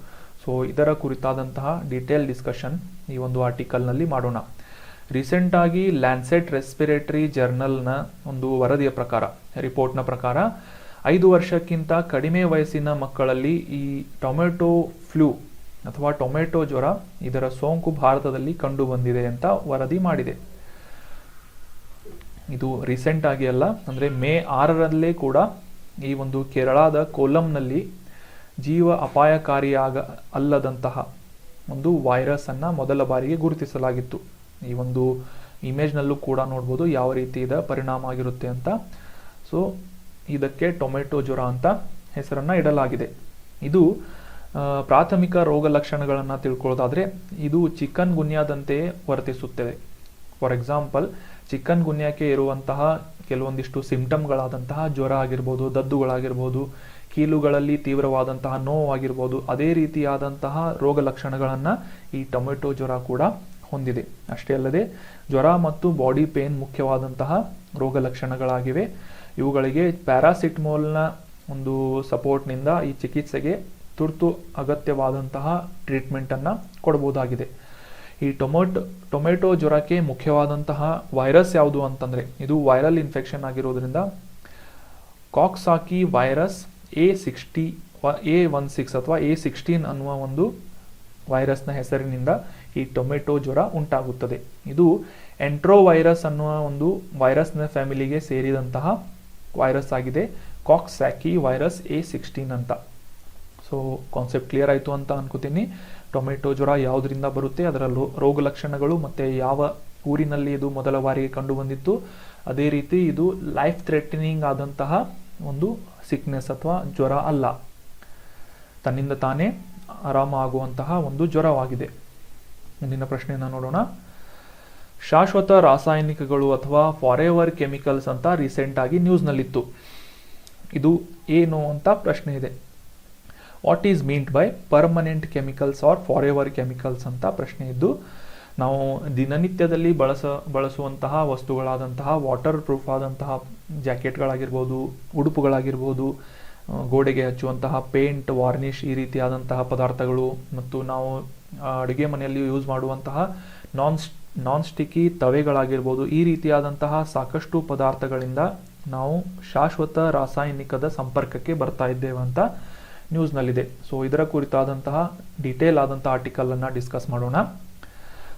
ಸೊ ಇದರ ಕುರಿತಾದಂತಹ ಡೀಟೇಲ್ ಡಿಸ್ಕಷನ್ ಈ ಒಂದು ಆರ್ಟಿಕಲ್ನಲ್ಲಿ ಮಾಡೋಣ. ರೀಸೆಂಟಾಗಿ ಲ್ಯಾನ್ಸೆಟ್ ರೆಸ್ಪಿರೇಟರಿ ಜರ್ನಲ್ನ ಒಂದು ವರದಿಯ ಪ್ರಕಾರ, ರಿಪೋರ್ಟ್ನ ಪ್ರಕಾರ 5 ವರ್ಷಕ್ಕಿಂತ ಕಡಿಮೆ ವಯಸ್ಸಿನ ಮಕ್ಕಳಲ್ಲಿ ಈ ಟೊಮೆಟೊ ಫ್ಲೂ ಅಥವಾ ಟೊಮೆಟೊ ಜ್ವರ ಇದರ ಸೋಂಕು ಭಾರತದಲ್ಲಿ ಕಂಡು ಬಂದಿದೆ ಅಂತ ವರದಿ ಮಾಡಿದೆ. ಇದು ರೀಸೆಂಟ್ ಆಗಿ ಅಲ್ಲ, ಅಂದರೆ ಮೇ 6ರಲ್ಲೇ ಕೂಡ ಈ ಒಂದು ಕೇರಳದ ಕೊಲ್ಲಂನಲ್ಲಿ ಜೀವ ಅಲ್ಲದಂತಹ ಒಂದು ವೈರಸ್ ಅನ್ನ ಮೊದಲ ಬಾರಿಗೆ ಗುರುತಿಸಲಾಗಿತ್ತು. ಈ ಒಂದು ಇಮೇಜ್ನಲ್ಲೂ ಕೂಡ ನೋಡ್ಬೋದು ಯಾವ ರೀತಿ ಇದರ ಪರಿಣಾಮ ಆಗಿರುತ್ತೆ ಅಂತ. ಸೊ ಇದಕ್ಕೆ ಟೊಮೆಟೊ ಜ್ವರ ಅಂತ ಹೆಸರನ್ನು ಇಡಲಾಗಿದೆ. ಇದು ಪ್ರಾಥಮಿಕ ರೋಗ ಲಕ್ಷಣಗಳನ್ನು ತಿಳ್ಕೊಳ್ಳೋದಾದರೆ ಇದು ಚಿಕನ್ ಗುನ್ಯಾದಂತೆಯೇ ವರ್ತಿಸುತ್ತದೆ. ಫಾರ್ ಎಕ್ಸಾಂಪಲ್, ಚಿಕನ್ ಗುನ್ಯಾಕ್ಕೆ ಇರುವಂತಹ ಕೆಲವೊಂದಿಷ್ಟು ಸಿಂಪ್ಟಮ್ಗಳಾದಂತಹ ಜ್ವರ ಆಗಿರ್ಬೋದು, ದದ್ದುಗಳಾಗಿರ್ಬೋದು, ಕೀಲುಗಳಲ್ಲಿ ತೀವ್ರವಾದಂತಹ ನೋವಾಗಿರ್ಬೋದು, ಅದೇ ರೀತಿಯಾದಂತಹ ರೋಗ ಲಕ್ಷಣಗಳನ್ನು ಈ ಟೊಮೆಟೊ ಜ್ವರ ಕೂಡ ಹೊಂದಿದೆ. ಅಷ್ಟೇ ಅಲ್ಲದೆ ಜ್ವರ ಮತ್ತು ಬಾಡಿ ಪೇನ್ ಮುಖ್ಯವಾದಂತಹ ರೋಗ ಲಕ್ಷಣಗಳಾಗಿವೆ. ಇವುಗಳಿಗೆ ಪ್ಯಾರಾಸಿಟಮೋಲ್ನ ಒಂದು ಸಪೋರ್ಟ್ನಿಂದ ಈ ಚಿಕಿತ್ಸೆಗೆ ತುರ್ತು ಅಗತ್ಯವಾದಂತಹ ಟ್ರೀಟ್ಮೆಂಟನ್ನು ಕೊಡಬಹುದಾಗಿದೆ. ಈ ಟೊಮೆಟೊ ಜ್ವರಕ್ಕೆ ಮುಖ್ಯವಾದಂತಹ ವೈರಸ್ ಯಾವುದು ಅಂತಂದರೆ ಇದು ವೈರಲ್ ಇನ್ಫೆಕ್ಷನ್ ಆಗಿರೋದ್ರಿಂದ ಕಾಕ್ಸಾಕಿ ವೈರಸ್ A16 ಅಥವಾ A16 ಅನ್ನುವ ಒಂದು ವೈರಸ್ನ ಹೆಸರಿನಿಂದ ಈ ಟೊಮೆಟೊ ಜ್ವರ ಉಂಟಾಗುತ್ತದೆ. ಇದು ಎಂಟ್ರೋವೈರಸ್ ಅನ್ನುವ ಒಂದು ವೈರಸ್ನ ಫ್ಯಾಮಿಲಿಗೆ ಸೇರಿದಂತಹ ವೈರಸ್ ಆಗಿದೆ, ಕಾಕ್ಸಾಕಿ ವೈರಸ್ A16 ಅಂತ. ಸೊ ಕಾನ್ಸೆಪ್ಟ್ ಕ್ಲಿಯರ್ ಆಯಿತು ಅಂತ ಅನ್ಕೋತೀನಿ. ಟೊಮೆಟೊ ಜ್ವರ ಯಾವುದರಿಂದ ಬರುತ್ತೆ, ಅದರ ರೋಗ ಲಕ್ಷಣಗಳು ಮತ್ತು ಯಾವ ಊರಿನಲ್ಲಿ ಇದು ಮೊದಲ ಬಾರಿಗೆ ಕಂಡು ಬಂದಿತ್ತು, ಅದೇ ರೀತಿ ಇದು ಲೈಫ್ ಥ್ರೆಟನಿಂಗ್ ಆದಂತಹ ಒಂದು ಸಿಕ್ನೆಸ್ ಅಥವಾ ಜ್ವರ ಅಲ್ಲ, ತನ್ನಿಂದ ತಾನೇ ಆರಾಮ ಆಗುವಂತಹ ಒಂದು ಜ್ವರವಾಗಿದೆ. ಮುಂದಿನ ಪ್ರಶ್ನೆಯನ್ನು ನೋಡೋಣ. ಶಾಶ್ವತ ರಾಸಾಯನಿಕಗಳು ಅಥವಾ ಫಾರೆವರ್ ಕೆಮಿಕಲ್ಸ್ ಅಂತ ರೀಸೆಂಟ್ ಆಗಿ ನ್ಯೂಸ್ನಲ್ಲಿತ್ತು. ಇದು ಏನು ಅಂತ ಪ್ರಶ್ನೆ ಇದೆ. What is meant by permanent chemicals or forever chemicals ಅಂತ ಪ್ರಶ್ನೆ ಇದ್ದು, ನಾವು ದಿನನಿತ್ಯದಲ್ಲಿ ಬಳಸುವಂತಹ ವಸ್ತುಗಳಾದಂತಹ ವಾಟರ್ ಪ್ರೂಫ್ ಆದಂತಹ ಜಾಕೆಟ್ಗಳಾಗಿರ್ಬೋದು, ಉಡುಪುಗಳಾಗಿರ್ಬೋದು, ಗೋಡೆಗೆ ಹಚ್ಚುವಂತಹ ಪೇಂಟ್, ವಾರ್ನಿಷ್, ಈ ರೀತಿಯಾದಂತಹ ಪದಾರ್ಥಗಳು, ಮತ್ತು ನಾವು ಅಡುಗೆ ಮನೆಯಲ್ಲಿ ಯೂಸ್ ಮಾಡುವಂತಹ ನಾನ್ ಸ್ಟಿಕ್ಕಿ ತವೆಗಳಾಗಿರ್ಬೋದು, ಈ ರೀತಿಯಾದಂತಹ ಸಾಕಷ್ಟು ಪದಾರ್ಥಗಳಿಂದ ನಾವು ಶಾಶ್ವತ ರಾಸಾಯನಿಕದ ಸಂಪರ್ಕಕ್ಕೆ ಬರ್ತಾ ಇದ್ದೇವೆ ಅಂತ ನ್ಯೂಸ್ನಲ್ಲಿದೆ. ಸೊ ಇದರ ಕುರಿತಾದಂತಹ ಡೀಟೇಲ್ ಆದಂತಹ ಆರ್ಟಿಕಲ್ ಅನ್ನ ಡಿಸ್ಕಸ್ ಮಾಡೋಣ.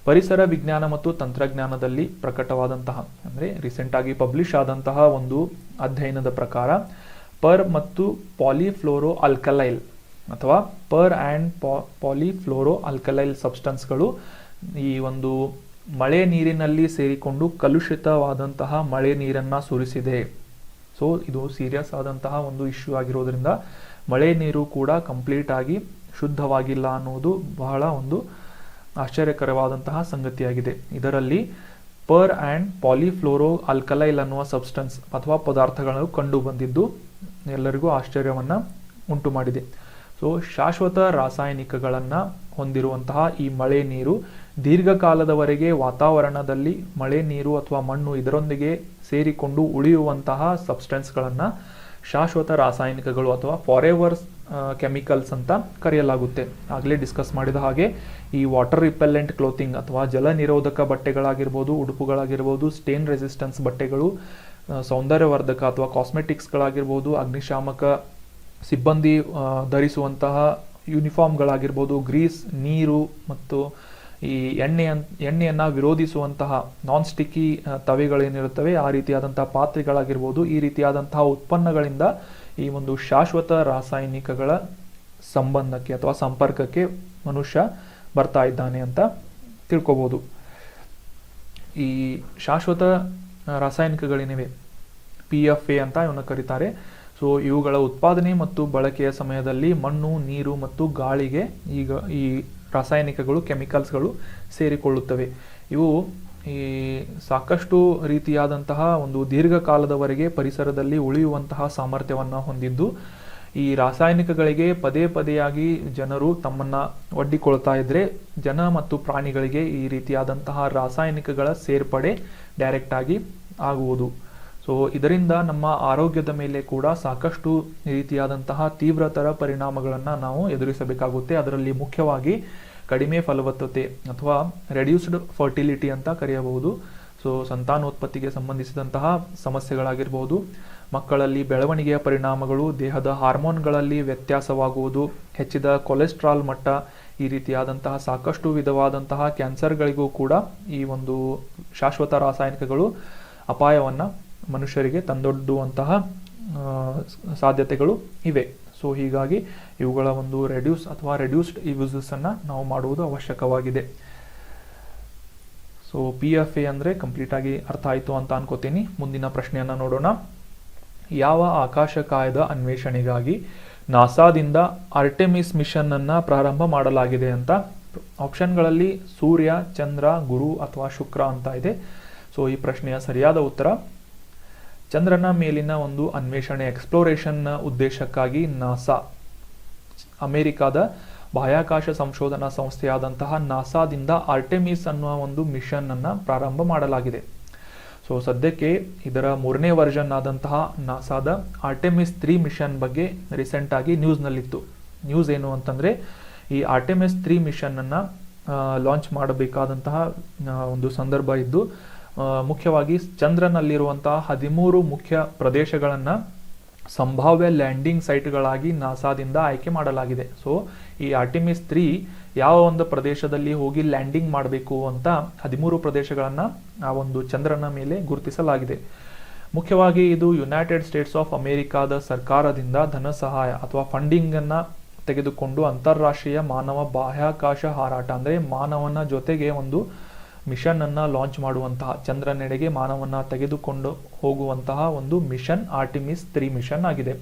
ಪರಿಸರ ವಿಜ್ಞಾನ ಮತ್ತು ತಂತ್ರಜ್ಞಾನದಲ್ಲಿ ಪ್ರಕಟವಾದಂತಹ ಅಂದರೆ ರೀಸೆಂಟ್ ಆಗಿ ಪಬ್ಲಿಷ್ ಆದಂತಹ ಒಂದು ಅಧ್ಯಯನದ ಪ್ರಕಾರ ಪರ್ ಮತ್ತು ಪಾಲಿಫ್ಲೋರೋ ಅಲ್ಕಲೈಲ್ ಅಥವಾ ಪರ್ ಆ್ಯಂಡ್ ಪಾಲಿಫ್ಲೋರೋ ಅಲ್ಕಲೈಲ್ ಸಬ್ಸ್ಟೆನ್ಸ್ಗಳು ಈ ಒಂದು ಮಳೆ ನೀರಿನಲ್ಲಿ ಸೇರಿಕೊಂಡು ಕಲುಷಿತವಾದಂತಹ ಮಳೆ ನೀರನ್ನು ಸುರಿಸಿದೆ. ಸೊ ಇದು ಸೀರಿಯಸ್ ಆದಂತಹ ಒಂದು ಇಶ್ಯೂ ಆಗಿರೋದ್ರಿಂದ ಮಳೆ ನೀರು ಕೂಡ ಕಂಪ್ಲೀಟ್ ಆಗಿ ಶುದ್ಧವಾಗಿಲ್ಲ ಅನ್ನೋದು ಬಹಳ ಒಂದು ಆಶ್ಚರ್ಯಕರವಾದಂತಹ ಸಂಗತಿಯಾಗಿದೆ. ಇದರಲ್ಲಿ ಪರ್ ಆ್ಯಂಡ್ ಪಾಲಿಫ್ಲೋರೋ ಅಲ್ಕಲೈಲ್ ಅನ್ನುವ ಸಬ್ಸ್ಟೆನ್ಸ್ ಅಥವಾ ಪದಾರ್ಥಗಳು ಕಂಡು ಬಂದಿದ್ದು ಎಲ್ಲರಿಗೂ ಆಶ್ಚರ್ಯವನ್ನು ಉಂಟು ಮಾಡಿದೆ. ಸೊ ಶಾಶ್ವತ ರಾಸಾಯನಿಕಗಳನ್ನು ಹೊಂದಿರುವಂತಹ ಈ ಮಳೆ ನೀರು ದೀರ್ಘಕಾಲದವರೆಗೆ ವಾತಾವರಣದಲ್ಲಿ ಮಳೆ ನೀರು ಅಥವಾ ಮಣ್ಣು ಇದರೊಂದಿಗೆ ಸೇರಿಕೊಂಡು ಉಳಿಯುವಂತಹ ಸಬ್ಸ್ಟೆನ್ಸ್ಗಳನ್ನು ಶಾಶ್ವತ ರಾಸಾಯನಿಕಗಳು ಅಥವಾ ಫಾರೆವರ್ ಕೆಮಿಕಲ್ಸ್ ಅಂತ ಕರೆಯಲಾಗುತ್ತೆ. ಆಗಲೇ ಡಿಸ್ಕಸ್ ಮಾಡಿದ ಹಾಗೆ ಈ ವಾಟರ್ ರಿಪೆಲ್ಲೆಂಟ್ ಕ್ಲೋತಿಂಗ್ ಅಥವಾ ಜಲ ನಿರೋಧಕ ಬಟ್ಟೆಗಳಾಗಿರ್ಬೋದು, ಉಡುಪುಗಳಾಗಿರ್ಬೋದು, ಸ್ಟೇನ್ ರೆಸಿಸ್ಟೆನ್ಸ್ ಬಟ್ಟೆಗಳು, ಸೌಂದರ್ಯವರ್ಧಕ ಅಥವಾ ಕಾಸ್ಮೆಟಿಕ್ಸ್ಗಳಾಗಿರ್ಬೋದು, ಅಗ್ನಿಶಾಮಕ ಸಿಬ್ಬಂದಿ ಧರಿಸುವಂತಹ ಯೂನಿಫಾರ್ಮ್ಗಳಾಗಿರ್ಬೋದು, ಗ್ರೀಸ್, ನೀರು ಮತ್ತು ಈ ಎಣ್ಣೆಯನ್ನು ವಿರೋಧಿಸುವಂತಹ ನಾನ್ ಸ್ಟಿಕ್ಕಿ ತವೆಗಳೇನಿರುತ್ತವೆ ಆ ರೀತಿಯಾದಂತಹ ಪಾತ್ರೆಗಳಾಗಿರ್ಬೋದು, ಈ ರೀತಿಯಾದಂತಹ ಉತ್ಪನ್ನಗಳಿಂದ ಈ ಒಂದು ಶಾಶ್ವತ ರಾಸಾಯನಿಕಗಳ ಸಂಬಂಧಕ್ಕೆ ಅಥವಾ ಸಂಪರ್ಕಕ್ಕೆ ಮನುಷ್ಯ ಬರ್ತಾ ಇದ್ದಾನೆ ಅಂತ ತಿಳ್ಕೊಬೋದು. ಈ ಶಾಶ್ವತ ರಾಸಾಯನಿಕಗಳೇನಿವೆ PFA ಅಂತ ಇವನ್ನ ಕರೀತಾರೆ. ಸೊ ಇವುಗಳ ಉತ್ಪಾದನೆ ಮತ್ತು ಬಳಕೆಯ ಸಮಯದಲ್ಲಿ ಮಣ್ಣು, ನೀರು ಮತ್ತು ಗಾಳಿಗೆ ಈಗ ಈ ರಾಸಾಯನಿಕಗಳು, ಕೆಮಿಕಲ್ಸ್ಗಳು ಸೇರಿಕೊಳ್ಳುತ್ತವೆ. ಇವು ಈ ಸಾಕಷ್ಟು ರೀತಿಯಾದಂತಹ ಒಂದು ದೀರ್ಘಕಾಲದವರೆಗೆ ಪರಿಸರದಲ್ಲಿ ಉಳಿಯುವಂತಹ ಸಾಮರ್ಥ್ಯವನ್ನು ಹೊಂದಿದ್ದು, ಈ ರಾಸಾಯನಿಕಗಳಿಗೆ ಪದೇ ಪದೇಯಾಗಿ ಜನರು ತಮ್ಮನ್ನು ಒಡ್ಡಿಕೊಳ್ತಾ ಇದ್ರೆ ಜನ ಮತ್ತು ಪ್ರಾಣಿಗಳಿಗೆ ಈ ರೀತಿಯಾದಂತಹ ರಾಸಾಯನಿಕಗಳ ಸೇರ್ಪಡೆ ಡೈರೆಕ್ಟ್ ಆಗಿ ಆಗುವುದು. ಸೊ ಇದರಿಂದ ನಮ್ಮ ಆರೋಗ್ಯದ ಮೇಲೆ ಕೂಡ ಸಾಕಷ್ಟು ರೀತಿಯಾದಂತಹ ತೀವ್ರತರ ಪರಿಣಾಮಗಳನ್ನು ನಾವು ಎದುರಿಸಬೇಕಾಗುತ್ತೆ. ಅದರಲ್ಲಿ ಮುಖ್ಯವಾಗಿ ಕಡಿಮೆ ಫಲವತ್ತತೆ ಅಥವಾ ರೆಡ್ಯೂಸ್ಡ್ ಫರ್ಟಿಲಿಟಿ ಅಂತ ಕರೆಯಬಹುದು. ಸೊ ಸಂತಾನೋತ್ಪತ್ತಿಗೆ ಸಂಬಂಧಿಸಿದಂತಹ ಸಮಸ್ಯೆಗಳಾಗಿರ್ಬೋದು, ಮಕ್ಕಳಲ್ಲಿ ಬೆಳವಣಿಗೆಯ ಪರಿಣಾಮಗಳು, ದೇಹದ ಹಾರ್ಮೋನ್ಗಳಲ್ಲಿ ವ್ಯತ್ಯಾಸವಾಗುವುದು, ಹೆಚ್ಚಿದ ಕೊಲೆಸ್ಟ್ರಾಲ್ ಮಟ್ಟ, ಈ ರೀತಿಯಾದಂತಹ ಸಾಕಷ್ಟು ವಿಧವಾದಂತಹ ಕ್ಯಾನ್ಸರ್ಗಳಿಗೂ ಕೂಡ ಈ ಒಂದು ಶಾಶ್ವತ ರಾಸಾಯನಿಕಗಳು ಅಪಾಯವನ್ನು ಮನುಷ್ಯರಿಗೆ ತಂದೊಡ್ಡುವಂತಹ ಸಾಧ್ಯತೆಗಳು ಇವೆ. ಸೊ ಹೀಗಾಗಿ ಇವುಗಳ ಒಂದು ರೆಡ್ಯೂಸ್ಡ್ ಯೂಸಸ್ ಅನ್ನ ನಾವು ಮಾಡುವುದು ಅವಶ್ಯಕವಾಗಿದೆ. ಸೊ PFA ಅಂದರೆ ಕಂಪ್ಲೀಟ್ ಆಗಿ ಅರ್ಥ ಆಯಿತು ಅಂತ ಅನ್ಕೋತೀನಿ. ಮುಂದಿನ ಪ್ರಶ್ನೆಯನ್ನ ನೋಡೋಣ. ಯಾವ ಆಕಾಶಕಾಯದ ಅನ್ವೇಷಣೆಗಾಗಿ ನಾಸಾದಿಂದ ಆರ್ಟೆಮಿಸ್ ಮಿಷನ್ ಅನ್ನ ಪ್ರಾರಂಭ ಮಾಡಲಾಗಿದೆ ಅಂತ ಆಪ್ಷನ್ಗಳಲ್ಲಿ ಸೂರ್ಯ, ಚಂದ್ರ, ಗುರು ಅಥವಾ ಶುಕ್ರ ಅಂತ ಇದೆ. ಸೊ ಈ ಪ್ರಶ್ನೆಯ ಸರಿಯಾದ ಉತ್ತರ ಚಂದ್ರನ ಮೇಲಿನ ಒಂದು ಅನ್ವೇಷಣೆ ಎಕ್ಸ್ಪ್ಲೋರೇಷನ್ ಉದ್ದೇಶಕ್ಕಾಗಿ ನಾಸಾ, ಅಮೆರಿಕಾದ ಬಾಹ್ಯಾಕಾಶ ಸಂಶೋಧನಾ ಸಂಸ್ಥೆಯಾದಂತಹ ನಾಸಾದಿಂದ ಆರ್ಟೆಮಿಸ್ ಅನ್ನುವ ಒಂದು ಮಿಷನ್ ಅನ್ನ ಪ್ರಾರಂಭ ಮಾಡಲಾಗಿದೆ. ಸೊ ಸದ್ಯಕ್ಕೆ ಇದರ 3ನೇ ವರ್ಷನ್ ಆದಂತಹ ನಾಸಾದ ಆರ್ಟೆಮಿಸ್ 3 ಮಿಷನ್ ಬಗ್ಗೆ ರೀಸೆಂಟ್ ಆಗಿ ನ್ಯೂಸ್ನಲ್ಲಿತ್ತು. ನ್ಯೂಸ್ ಏನು ಅಂತಂದ್ರೆ ಈ ಆರ್ಟೆಮಿಸ್ 3 ಮಿಷನ್ ಅನ್ನ ಲಾಂಚ್ ಮಾಡಬೇಕಾದಂತಹ ಒಂದು ಸಂದರ್ಭ ಇದ್ದು, ಮುಖ್ಯವಾಗಿ ಚಂದ್ರನಲ್ಲಿರುವಂತಹ 13 ಮುಖ್ಯ ಪ್ರದೇಶಗಳನ್ನು ಸಂಭಾವ್ಯ ಲ್ಯಾಂಡಿಂಗ್ ಸೈಟ್ಗಳಾಗಿ ನಾಸಾದಿಂದ ಆಯ್ಕೆ ಮಾಡಲಾಗಿದೆ. ಸೊ ಈ ಆರ್ಟೆಮಿಸ್ 3 ಯಾವ ಒಂದು ಪ್ರದೇಶದಲ್ಲಿ ಹೋಗಿ ಲ್ಯಾಂಡಿಂಗ್ ಮಾಡಬೇಕು ಅಂತ 13 ಪ್ರದೇಶಗಳನ್ನು ಆ ಒಂದು ಚಂದ್ರನ ಮೇಲೆ ಗುರುತಿಸಲಾಗಿದೆ. ಮುಖ್ಯವಾಗಿ ಇದು ಯುನೈಟೆಡ್ ಸ್ಟೇಟ್ಸ್ ಆಫ್ ಅಮೆರಿಕಾದ ಸರ್ಕಾರದಿಂದ ಧನ ಸಹಾಯ ಅಥವಾ ಫಂಡಿಂಗ್ ಅನ್ನ ತೆಗೆದುಕೊಂಡು ಅಂತಾರಾಷ್ಟ್ರೀಯ ಮಾನವ ಬಾಹ್ಯಾಕಾಶ ಹಾರಾಟ ಅಂದರೆ ಮಾನವನ ಜೊತೆಗೆ ಒಂದು ಮಿಷನ್ ಅನ್ನ ಲಾಂಚ್ ಮಾಡುವಂತಹ, ಚಂದ್ರನೆಡೆಗೆ ಮಾನವನ ತೆಗೆದುಕೊಂಡು ಹೋಗುವಂತಹ ಒಂದು ಮಿಷನ್ ಆರ್ಟೆಮಿಸ್ 3 ಮಿಷನ್ ಆಗಿದೆ.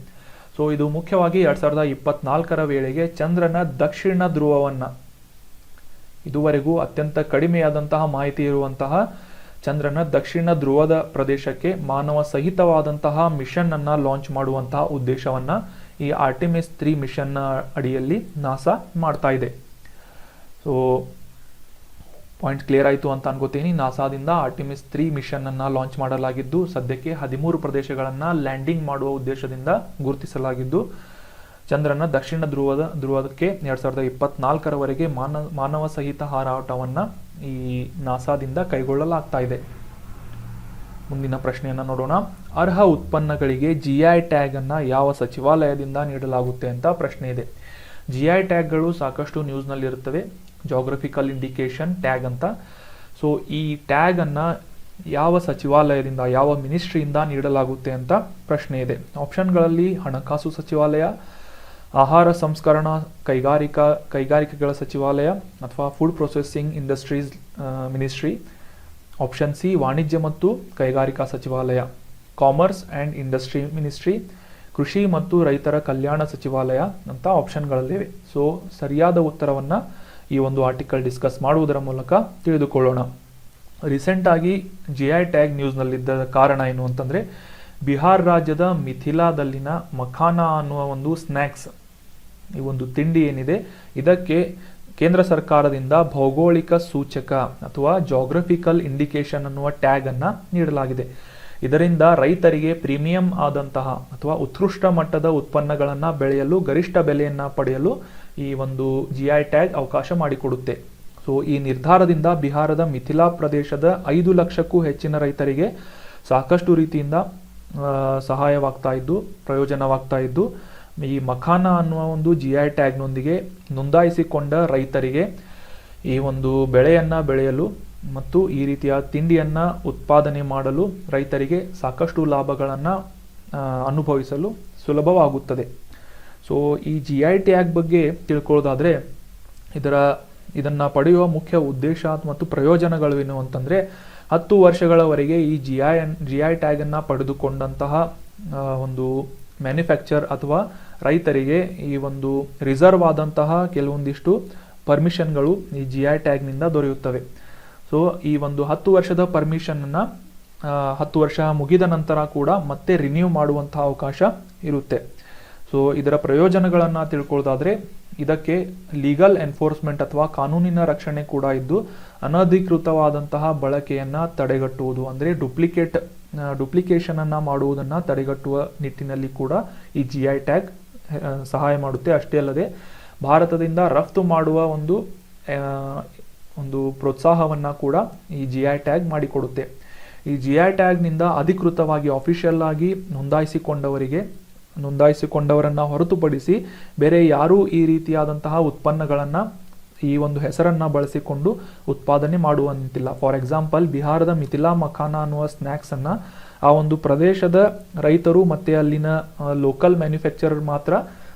ಸೊ ಇದು ಮುಖ್ಯವಾಗಿ 2024ರ ವೇಳೆಗೆ ಚಂದ್ರನ ದಕ್ಷಿಣ ಧ್ರುವವನ್ನ, ಇದುವರೆಗೂ ಅತ್ಯಂತ ಕಡಿಮೆಯಾದಂತಹ ಮಾಹಿತಿ ಇರುವಂತಹ ಚಂದ್ರನ ದಕ್ಷಿಣ ಧ್ರುವದ ಪ್ರದೇಶಕ್ಕೆ ಮಾನವ ಸಹಿತವಾದಂತಹ ಮಿಷನ್ ಅನ್ನ ಲಾಂಚ್ ಮಾಡುವಂತಹ ಉದ್ದೇಶವನ್ನ ಈ ಆರ್ಟೆಮಿಸ್ 3 ಮಿಷನ್ ಅಡಿಯಲ್ಲಿ ನಾಸಾ ಮಾಡ್ತಾ ಇದೆ. ಸೊ ಪಾಯಿಂಟ್ ಕ್ಲಿಯರ್ ಆಯಿತು ಅಂತ ಅನ್ಕೋತೀನಿ. ನಾಸಾದಿಂದ ಆರ್ಟೆಮಿಸ್ 3 ಮಿಷನ್ ಅನ್ನ ಲಾಂಚ್ ಮಾಡಲಾಗಿದ್ದು, ಸದ್ಯಕ್ಕೆ 13 ಪ್ರದೇಶಗಳನ್ನ ಲ್ಯಾಂಡಿಂಗ್ ಮಾಡುವ ಉದ್ದೇಶದಿಂದ ಗುರುತಿಸಲಾಗಿದ್ದು, ಚಂದ್ರನ ದಕ್ಷಿಣ ಧ್ರುವಕ್ಕೆ 2024ರವರೆಗೆ ಮಾನವ ಸಹಿತ ಹಾರಾಟವನ್ನ ಈ ನಾಸಾದಿಂದ ಕೈಗೊಳ್ಳಲಾಗ್ತಾ ಇದೆ. ಮುಂದಿನ ಪ್ರಶ್ನೆಯನ್ನು ನೋಡೋಣ. ಅರ್ಹ ಉತ್ಪನ್ನಗಳಿಗೆ GI ಟ್ಯಾಗ್ ಅನ್ನು ಯಾವ ಸಚಿವಾಲಯದಿಂದ ನೀಡಲಾಗುತ್ತೆ ಅಂತ ಪ್ರಶ್ನೆ ಇದೆ. GI ಟ್ಯಾಗ್ಗಳು ಸಾಕಷ್ಟು ನ್ಯೂಸ್ನಲ್ಲಿ ಇರುತ್ತವೆ. ಜಾಗ್ರಫಿಕಲ್ ಇಂಡಿಕೇಶನ್ ಟ್ಯಾಗ್ ಅಂತ. ಸೊ ಈ ಟ್ಯಾಗ್ ಅನ್ನು ಯಾವ ಸಚಿವಾಲಯದಿಂದ, ಯಾವ ಮಿನಿಸ್ಟ್ರಿಯಿಂದ ನೀಡಲಾಗುತ್ತೆ ಅಂತ ಪ್ರಶ್ನೆ ಇದೆ. ಆಪ್ಷನ್ಗಳಲ್ಲಿ ಹಣಕಾಸು ಸಚಿವಾಲಯ, ಆಹಾರ ಸಂಸ್ಕರಣಾ ಕೈಗಾರಿಕೆಗಳ ಸಚಿವಾಲಯ ಅಥವಾ food processing industries ministry. Option C ವಾಣಿಜ್ಯ ಮತ್ತು ಕೈಗಾರಿಕಾ ಸಚಿವಾಲಯ, ಕಾಮರ್ಸ್ ಆ್ಯಂಡ್ ಇಂಡಸ್ಟ್ರಿ ಮಿನಿಸ್ಟ್ರಿ, ಕೃಷಿ ಮತ್ತು ರೈತರ ಕಲ್ಯಾಣ ಸಚಿವಾಲಯ ಅಂತ ಆಪ್ಷನ್ಗಳಲ್ಲಿವೆ. ಸೊ ಸರಿಯಾದ ಉತ್ತರವನ್ನು ಈ ಒಂದು ಆರ್ಟಿಕಲ್ ಡಿಸ್ಕಸ್ ಮಾಡುವುದರ ಮೂಲಕ ತಿಳಿದುಕೊಳ್ಳೋಣ. ರೀಸೆಂಟಾಗಿ GI ಟ್ಯಾಗ್ ನ್ಯೂಸ್ನಲ್ಲಿದ್ದ ಕಾರಣ ಏನು ಅಂತಂದರೆ, ಬಿಹಾರ್ ರಾಜ್ಯದ ಮಿಥಿಲಾದಲ್ಲಿನ ಮಖಾನಾ ಅನ್ನುವ ಒಂದು ಸ್ನ್ಯಾಕ್ಸ್, ಈ ಒಂದು ತಿಂಡಿ ಏನಿದೆ, ಇದಕ್ಕೆ ಕೇಂದ್ರ ಸರ್ಕಾರದಿಂದ ಭೌಗೋಳಿಕ ಸೂಚಕ ಅಥವಾ ಜಾಗ್ರಫಿಕಲ್ ಇಂಡಿಕೇಶನ್ ಅನ್ನುವ ಟ್ಯಾಗ್ ಅನ್ನು ನೀಡಲಾಗಿದೆ. ಇದರಿಂದ ರೈತರಿಗೆ ಪ್ರೀಮಿಯಂ ಆದಂತಹ ಅಥವಾ ಉತ್ಕೃಷ್ಟ ಮಟ್ಟದ ಉತ್ಪನ್ನಗಳನ್ನು ಬೆಳೆಯಲು, ಗರಿಷ್ಠ ಬೆಲೆಯನ್ನು ಪಡೆಯಲು ಈ ಒಂದು GI ಟ್ಯಾಗ್ ಅವಕಾಶ ಮಾಡಿಕೊಡುತ್ತೆ. ಸೊ ಈ ನಿರ್ಧಾರದಿಂದ ಬಿಹಾರದ ಮಿಥಿಲಾ ಪ್ರದೇಶದ 5 ಲಕ್ಷಕ್ಕೂ ಹೆಚ್ಚಿನ ರೈತರಿಗೆ ಸಾಕಷ್ಟು ರೀತಿಯಿಂದ ಸಹಾಯವಾಗ್ತಾ ಇದ್ದು, ಪ್ರಯೋಜನವಾಗ್ತಾ ಇದ್ದು, ಈ ಮಖಾನಾ ಅನ್ನುವ ಒಂದು GI ಟ್ಯಾಗ್ನೊಂದಿಗೆ ನೋಂದಾಯಿಸಿಕೊಂಡ ರೈತರಿಗೆ ಈ ಒಂದು ಬೆಳೆಯನ್ನು ಬೆಳೆಯಲು ಮತ್ತು ಈ ರೀತಿಯ ತಿಂಡಿಯನ್ನು ಉತ್ಪಾದನೆ ಮಾಡಲು ರೈತರಿಗೆ ಸಾಕಷ್ಟು ಲಾಭಗಳನ್ನು ಅನುಭವಿಸಲು ಸುಲಭವಾಗುತ್ತದೆ. ಸೊ ಈ GI ಟ್ಯಾಗ್ ಬಗ್ಗೆ ತಿಳ್ಕೊಳ್ಳೋದಾದರೆ ಇದನ್ನು ಪಡೆಯುವ ಮುಖ್ಯ ಉದ್ದೇಶ ಮತ್ತು ಪ್ರಯೋಜನಗಳೇನು ಅಂತಂದರೆ, 10 ವರ್ಷಗಳವರೆಗೆ ಈ GI ಟ್ಯಾಗನ್ನು ಪಡೆದುಕೊಂಡಂತಹ ಒಂದು ಮ್ಯಾನುಫ್ಯಾಕ್ಚರ್ ಅಥವಾ ರೈತರಿಗೆ ಈ ಒಂದು ರಿಸರ್ವ್ ಆದಂತಹ ಕೆಲವೊಂದಿಷ್ಟು ಪರ್ಮಿಷನ್ಗಳು ಈ GI ಟ್ಯಾಗ್ನಿಂದ ದೊರೆಯುತ್ತವೆ. ಸೊ ಈ ಒಂದು 10 ವರ್ಷದ ಪರ್ಮಿಷನನ್ನು 10 ವರ್ಷ ಮುಗಿದ ನಂತರ ಕೂಡ ಮತ್ತೆ ರಿನ್ಯೂ ಮಾಡುವಂತಹ ಅವಕಾಶ ಇರುತ್ತೆ. ಸೊ ಇದರ ಪ್ರಯೋಜನಗಳನ್ನು ತಿಳ್ಕೊಳ್ಳೋದಾದರೆ, ಇದಕ್ಕೆ ಲೀಗಲ್ ಎನ್ಫೋರ್ಸ್ಮೆಂಟ್ ಅಥವಾ ಕಾನೂನಿನ ರಕ್ಷಣೆ ಕೂಡ ಇದ್ದು, ಅನಧಿಕೃತವಾದಂತಹ ಬಳಕೆಯನ್ನು ತಡೆಗಟ್ಟುವುದು ಅಂದರೆ ಡುಪ್ಲಿಕೇಶನ್ ಅನ್ನು ಮಾಡುವುದನ್ನು ತಡೆಗಟ್ಟುವ ನಿಟ್ಟಿನಲ್ಲಿ ಕೂಡ ಈ GI ಟ್ಯಾಗ್ ಸಹಾಯ ಮಾಡುತ್ತೆ. ಅಷ್ಟೇ ಅಲ್ಲದೆ ಭಾರತದಿಂದ ರಫ್ತು ಮಾಡುವ ಒಂದು ಪ್ರೋತ್ಸಾಹವನ್ನು ಕೂಡ ಈ GI ಟ್ಯಾಗ್ ಮಾಡಿಕೊಡುತ್ತೆ. ಈ GI ಟ್ಯಾಗ್ನಿಂದ ಅಧಿಕೃತವಾಗಿ ಅಫಿಷಿಯಲ್ ಆಗಿ ನೋಂದಾಯಿಸಿಕೊಂಡವರನ್ನು ಹೊರತುಪಡಿಸಿ ಬೇರೆ ಯಾರೂ ಈ ರೀತಿಯಾದಂತಹ ಉತ್ಪನ್ನಗಳನ್ನು ಈ ಒಂದು ಹೆಸರನ್ನು ಬಳಸಿಕೊಂಡು ಉತ್ಪಾದನೆ ಮಾಡುವಂತಿಲ್ಲ. ಫಾರ್ ಎಕ್ಸಾಂಪಲ್, ಬಿಹಾರದ ಮಿಥಿಲಾ ಮಖಾನಾ ಅನ್ನುವ ಸ್ನ್ಯಾಕ್ಸನ್ನು ಆ ಒಂದು ಪ್ರದೇಶದ ರೈತರು ಮತ್ತು ಅಲ್ಲಿನ ಲೋಕಲ್ ಮ್ಯಾನುಫ್ಯಾಕ್ಚರರ್ ಮಾತ್ರ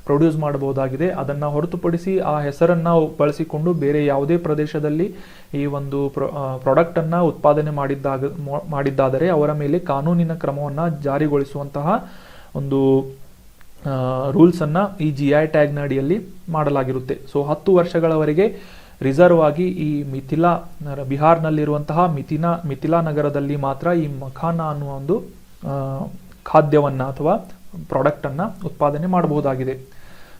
ಪ್ರೊಡ್ಯೂಸ್ ಮಾಡಬಹುದಾಗಿದೆ. ಅದನ್ನು ಹೊರತುಪಡಿಸಿ ಆ ಹೆಸರನ್ನು ಬಳಸಿಕೊಂಡು ಬೇರೆ ಯಾವುದೇ ಪ್ರದೇಶದಲ್ಲಿ ಈ ಒಂದು ಪ್ರಾಡಕ್ಟನ್ನು ಉತ್ಪಾದನೆ ಮಾಡಿದ್ದಾದರೆ ಅವರ ಮೇಲೆ ಕಾನೂನಿನ ಕ್ರಮವನ್ನು ಜಾರಿಗೊಳಿಸುವಂತಹ ಒಂದು ರೂಲ್ಸನ್ನು ಈ GI ಟ್ಯಾಗ್ನ ಅಡಿಯಲ್ಲಿ ಮಾಡಲಾಗಿರುತ್ತೆ. ಸೊ 10 ವರ್ಷಗಳವರೆಗೆ ರಿಸರ್ವ್ ಆಗಿ ಈ ಬಿಹಾರ್ನಲ್ಲಿರುವಂತಹ ಮಿಥಿಲಾ ನಗರದಲ್ಲಿ ಮಾತ್ರ ಈ ಮಖಾನಾ ಅನ್ನುವ ಒಂದು ಖಾದ್ಯವನ್ನು ಅಥವಾ ಪ್ರಾಡಕ್ಟನ್ನು ಉತ್ಪಾದನೆ ಮಾಡಬಹುದಾಗಿದೆ.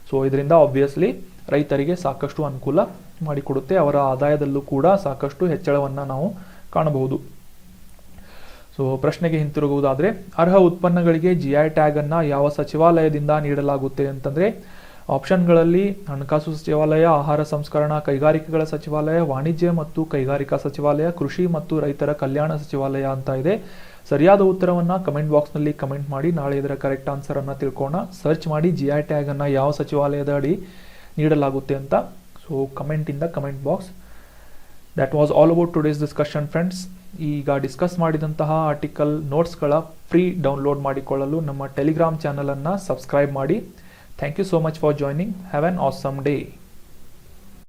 ಸೊ ಇದರಿಂದ ಆಬ್ವಿಯಸ್ಲಿ ರೈತರಿಗೆ ಸಾಕಷ್ಟು ಅನುಕೂಲ ಮಾಡಿಕೊಡುತ್ತೆ. ಅವರ ಆದಾಯದಲ್ಲೂ ಕೂಡ ಸಾಕಷ್ಟು ಹೆಚ್ಚಳವನ್ನು ನಾವು ಕಾಣಬಹುದು. ಸೊ ಪ್ರಶ್ನೆಗೆ ಹಿಂತಿರುಗುವುದಾದರೆ, ಅರ್ಹ ಉತ್ಪನ್ನಗಳಿಗೆ GI ಟ್ಯಾಗ್ ಅನ್ನು ಯಾವ ಸಚಿವಾಲಯದಿಂದ ನೀಡಲಾಗುತ್ತೆ ಅಂತಂದರೆ, ಆಪ್ಷನ್ಗಳಲ್ಲಿ ಹಣಕಾಸು ಸಚಿವಾಲಯ, ಆಹಾರ ಸಂಸ್ಕರಣಾ ಕೈಗಾರಿಕೆಗಳ ಸಚಿವಾಲಯ, ವಾಣಿಜ್ಯ ಮತ್ತು ಕೈಗಾರಿಕಾ ಸಚಿವಾಲಯ, ಕೃಷಿ ಮತ್ತು ರೈತರ ಕಲ್ಯಾಣ ಸಚಿವಾಲಯ ಅಂತ ಇದೆ. ಸರಿಯಾದ ಉತ್ತರವನ್ನು ಕಮೆಂಟ್ ಬಾಕ್ಸ್ನಲ್ಲಿ ಕಮೆಂಟ್ ಮಾಡಿ. ನಾಳೆ ಇದರ ಕರೆಕ್ಟ್ ಆನ್ಸರನ್ನು ತಿಳ್ಕೋಣ. ಸರ್ಚ್ ಮಾಡಿ GI ಟ್ಯಾಗ್ ಅನ್ನು ಯಾವ ಸಚಿವಾಲಯದ ಅಡಿ ನೀಡಲಾಗುತ್ತೆ ಅಂತ. So comment in the comment box. That was all about today's discussion friends. ಈಗ ಡಿಸ್ಕಸ್ ಮಾಡಿದಂತಹ ಆರ್ಟಿಕಲ್ ನೋಟ್ಸ್ಗಳ ಫ್ರೀ ಡೌನ್ಲೋಡ್ ಮಾಡಿಕೊಳ್ಳಲು ನಮ್ಮ ಟೆಲಿಗ್ರಾಮ್ ಚಾನಲನ್ನು ಸಬ್ಸ್ಕ್ರೈಬ್ ಮಾಡಿ. Thank you so much for joining. Have an awesome day.